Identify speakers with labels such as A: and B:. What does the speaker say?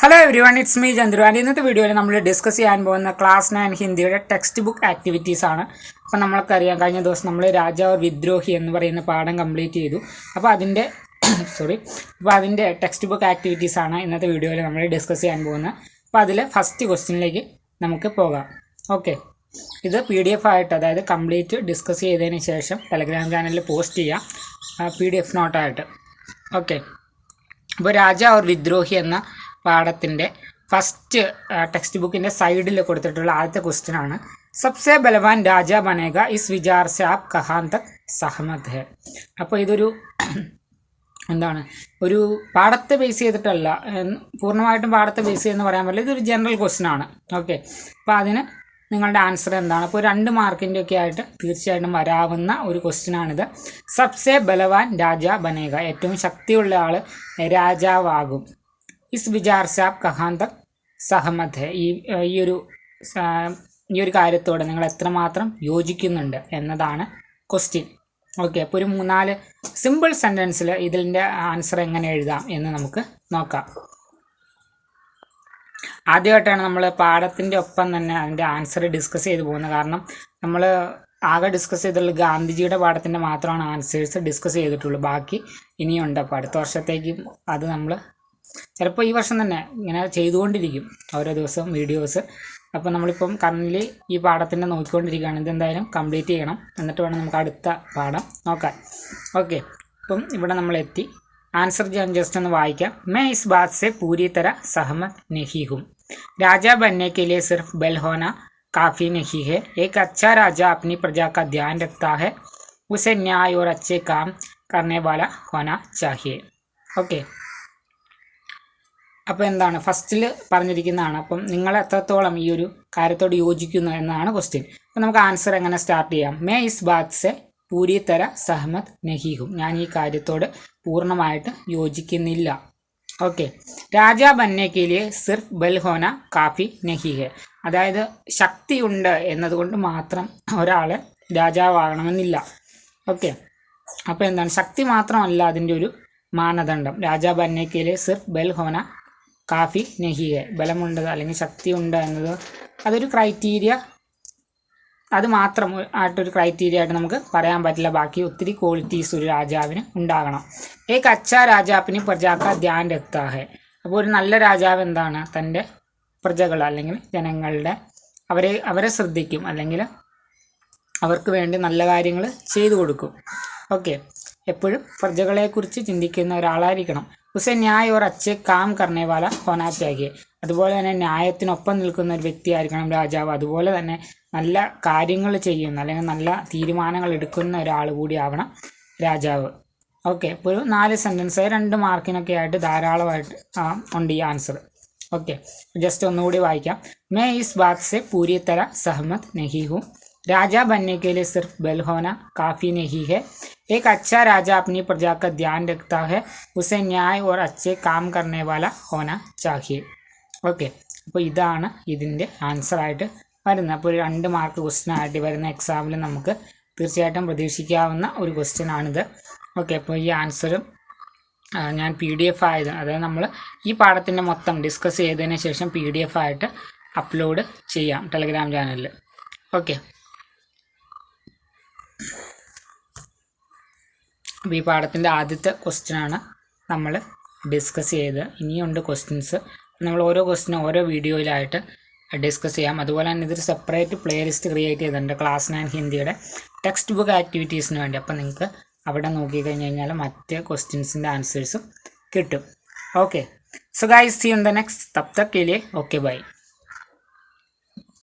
A: Hello everyone, it's me Chandru. ഇന്നത്തെ വീഡിയോയിൽ നമ്മൾ ഡിസ്കസ് ചെയ്യാൻ പോകുന്ന ക്ലാസ് 9 ഹിന്ദിയുടെ ടെക്സ്റ്റ് ബുക്ക് ആക്ടിവിറ്റീസ് ആണ്. അപ്പോൾ നമ്മൾക്കറിയാം, കഴിഞ്ഞ ദിവസം നമ്മൾ രാജാവ് വിദ്രോഹി എന്ന് പറയുന്ന പാഠം കംപ്ലീറ്റ് ചെയ്തു. അപ്പോൾ അതിൻ്റെ ടെക്സ്റ്റ് ബുക്ക് ആക്ടിവിറ്റീസ് ആണ് ഇന്നത്തെ വീഡിയോയിൽ നമ്മൾ ഡിസ്കസ് ചെയ്യാൻ പോകുന്നത്. അപ്പോൾ അതിൽ ഫസ്റ്റ് ക്വസ്റ്റ്യനിലേക്ക് നമുക്ക് പോകാം. ഓക്കെ, ഇത് PDF ആയിട്ട്, അതായത് കംപ്ലീറ്റ് ഡിസ്കസ് ചെയ്തതിന് ശേഷം ടെലഗ്രാം ചാനലിൽ പോസ്റ്റ് ചെയ്യാം, PDF നോട്ടായിട്ട്. ഓക്കെ, അപ്പോൾ രാജാവ് വിദ്രോഹി എന്ന പാഠത്തിൻ്റെ ഫസ്റ്റ് ടെക്സ്റ്റ് ബുക്കിൻ്റെ സൈഡിൽ കൊടുത്തിട്ടുള്ള ആദ്യത്തെ ക്വസ്റ്റ്യൻ ആണ്, സബ്സെ ബലവാൻ രാജ ബനേഗ ഇസ് വിചാർ സെ ആപ് കഹാൻ തക് സഹമത് ഹെ. അപ്പോൾ ഇതൊരു ഒരു പാഠത്തെ ബേസ് ചെയ്തിട്ടല്ല, പൂർണ്ണമായിട്ടും പാഠത്തെ ബേസ് ചെയ്തെന്ന് പറയാൻ പറ്റില്ല, ഇതൊരു ജനറൽ ക്വസ്റ്റ്യൻ ആണ്. ഓക്കെ, അപ്പോൾ അതിന് നിങ്ങളുടെ ആൻസർ എന്താണ്? അപ്പോൾ 2 മാർക്കിൻ്റെ ഒക്കെ ആയിട്ട് തീർച്ചയായിട്ടും വരാവുന്ന ഒരു ക്വസ്റ്റ്യൻ ആണിത്. സബ്സെ ബലവാൻ രാജ ബനേഗ, ഏറ്റവും ശക്തിയുള്ള ആൾ രാജാവാകും. ഇസ് വിചാർ സെ ആപ് കഹാൻ തക് സഹമത് ഹെ, ഈ ഒരു കാര്യത്തോടെ നിങ്ങൾ എത്രമാത്രം യോജിക്കുന്നുണ്ട് എന്നതാണ് ക്വസ്റ്റ്യൻ. ഓക്കെ, അപ്പോൾ ഒരു 3-4 സിമ്പിൾ സെൻറ്റൻസിൽ ഇതിൻ്റെ ആൻസർ എങ്ങനെ എഴുതാം എന്ന് നമുക്ക് നോക്കാം. ആദ്യമായിട്ടാണ് നമ്മൾ പാഠത്തിൻ്റെ ഒപ്പം തന്നെ അതിൻ്റെ ആൻസർ ഡിസ്കസ് ചെയ്ത് പോകുന്നത്. കാരണം നമ്മൾ ആകെ ഡിസ്കസ് ചെയ്തിട്ടുള്ള ഗാന്ധിജിയുടെ പാഠത്തിൻ്റെ മാത്രമാണ് ആൻസേഴ്സ് ഡിസ്കസ് ചെയ്തിട്ടുള്ളൂ. ബാക്കി ഇനിയുണ്ട്. അപ്പോൾ അടുത്ത വർഷത്തേക്കും അത് നമ്മൾ ചിലപ്പോൾ ഈ വർഷം തന്നെ ഇങ്ങനെ ചെയ്തുകൊണ്ടിരിക്കും, ഓരോ ദിവസവും വീഡിയോസ്. അപ്പോൾ നമ്മളിപ്പം കറൻ്റ് ഈ പാഠത്തിൻ്റെ നോക്കിക്കൊണ്ടിരിക്കുകയാണ്. ഇതെന്തായാലും കംപ്ലീറ്റ് ചെയ്യണം, എന്നിട്ട് വേണം നമുക്ക് അടുത്ത പാഠം നോക്കാൻ. ഓക്കെ, അപ്പം ഇവിടെ നമ്മൾ എത്തി. ആൻസർ ഞാൻ ജസ്റ്റ് ഒന്ന് വായിക്കാം. मैं इस बात से पूरी तरह सहमत नहीं हूँ. राजा बनने के लिए सिर्फ बल होना काफ़ी नहीं है. एक अच्छा राजा अपनी प्रजा का ध्यान रखता है. उसे न्याय और अच्छे काम करने वाला होना चाहिए. ഓക്കെ, അപ്പോൾ എന്താണ് ഫസ്റ്റിൽ പറഞ്ഞിരിക്കുന്നതാണ്. അപ്പം നിങ്ങൾ എത്രത്തോളം ഈ ഒരു കാര്യത്തോട് യോജിക്കുന്നു എന്നാണ് ക്വസ്റ്റ്യൻ. അപ്പോൾ നമുക്ക് ആൻസർ എങ്ങനെ സ്റ്റാർട്ട് ചെയ്യാം? मैं इस बात से പൂരി തര സഹമത് നഹീഹും, ഞാൻ ഈ കാര്യത്തോട് പൂർണ്ണമായിട്ട് യോജിക്കുന്നില്ല. ഓക്കെ, രാജാ ബന്നെ കെ ലിയെ സിർഫ് ബൽ ഹോന കാഫി നഹി ഹെ, അതായത് ശക്തിയുണ്ട് എന്നതുകൊണ്ട് മാത്രം ഒരാൾ രാജാവാകണമെന്നില്ല. ഓക്കെ, അപ്പോൾ എന്താണ്, ശക്തി മാത്രമല്ല അതിൻ്റെ ഒരു മാനദണ്ഡം. രാജാ ബന്നെ കെ ലിയെ സിർഫ് ബൽ ഹോന കാഫി നഹി ഹെ, ബലമുണ്ട് അല്ലെങ്കിൽ ശക്തിയുണ്ട് എന്നത് അതൊരു ക്രൈറ്റീരിയ, അത് മാത്രം ആയിട്ടൊരു ക്രൈറ്റീരിയ ആയിട്ട് നമുക്ക് പറയാൻ പറ്റില്ല. ബാക്കി ഒത്തിരി ക്വാളിറ്റീസ് ഒരു രാജാവിന് ഉണ്ടാകണം. ഏക് അച്ഛാ രാജാവിന് പ്രജാക്ക ധ്യാൻ രക്താ ഹെ, അപ്പോൾ ഒരു നല്ല രാജാവ് എന്താണ്, തൻ്റെ പ്രജകൾ അല്ലെങ്കിൽ ജനങ്ങളുടെ അവരെ ശ്രദ്ധിക്കും, അല്ലെങ്കിൽ അവർക്ക് വേണ്ടി നല്ല കാര്യങ്ങൾ ചെയ്തു കൊടുക്കും. ഓക്കെ, എപ്പോഴും പ്രജകളെക്കുറിച്ച് ചിന്തിക്കുന്ന ഒരാളായിരിക്കണം. ഉസെ ന്യായ് ഓർ അച്ഛേ കാം കർണേ വാല ഹോനാ ചാഹിയെ, അതുപോലെ തന്നെ ന്യായത്തിനൊപ്പം നിൽക്കുന്ന ഒരു വ്യക്തിയായിരിക്കണം രാജാവ്. അതുപോലെ തന്നെ നല്ല കാര്യങ്ങൾ ചെയ്യുന്ന അല്ലെങ്കിൽ നല്ല തീരുമാനങ്ങൾ എടുക്കുന്ന ഒരാൾ കൂടി ആവണം രാജാവ്. ഓക്കെ, ഇപ്പോൾ ഒരു 4 സെൻറ്റൻസ് 2 മാർക്കിനൊക്കെ ആയിട്ട് ധാരാളമായിട്ട് ഉണ്ട് ഈ ആൻസർ. ഓക്കെ, ജസ്റ്റ് ഒന്നുകൂടി വായിക്കാം. मैं इस बात से पूरी तरह सहमत नहीं हूँ. राजा बनने के लिए सिर्फ बल होना काफ़ी नहीं है. एक अच्छा राजा अपनी प्रजा का ध्यान रखता है. उसे न्याय और अच्छे काम करने वाला होना चाहिए. ഓക്കെ, അപ്പോൾ ഇതാണ് ഇതിൻ്റെ ആൻസറായിട്ട് വരുന്നത്. അപ്പോൾ ഒരു 2 മാർക്ക് ക്വസ്റ്റ്യൻ ആയിട്ട് വരുന്ന എക്സാമിൽ നമുക്ക് തീർച്ചയായിട്ടും പ്രതീക്ഷിക്കാവുന്ന ഒരു ക്വസ്റ്റ്യൻ ആണിത്. ഓക്കെ, അപ്പോൾ ഈ ആൻസറും ഞാൻ PDF ആയത്, അതായത് നമ്മൾ ഈ പാഠത്തിൻ്റെ മൊത്തം ഡിസ്കസ് ചെയ്തതിന് ശേഷം PDF ആയിട്ട് അപ്ലോഡ് ചെയ്യാം ടെലഗ്രാം ചാനലിൽ. ഓക്കെ, അപ്പോൾ ഈ പാഠത്തിൻ്റെ ആദ്യത്തെ ക്വസ്റ്റ്യനാണ് നമ്മൾ ഡിസ്കസ് ചെയ്ത്. ഇനിയുണ്ട് ക്വസ്റ്റ്യൻസ്, നമ്മൾ ഓരോ ക്വസ്റ്റ്യനും ഓരോ വീഡിയോയിലായിട്ട് ഡിസ്കസ് ചെയ്യാം. അതുപോലെ തന്നെ ഇതൊരു സെപ്പറേറ്റ് പ്ലേലിസ്റ്റ് ക്രിയേറ്റ് ചെയ്തിട്ടുണ്ട് ക്ലാസ് 9 ഹിന്ദിയുടെ ടെക്സ്റ്റ് ബുക്ക് ആക്ടിവിറ്റീസിന് വേണ്ടി. അപ്പോൾ നിങ്ങൾക്ക് അവിടെ നോക്കിക്കഴിഞ്ഞ് കഴിഞ്ഞാൽ മറ്റ് ക്വസ്റ്റ്യൻസിൻ്റെ ആൻസേഴ്സും കിട്ടും. Okay, so guys, see you in the next. തബ് തക് കെ ലിയെ ഓക്കെ, ബൈ.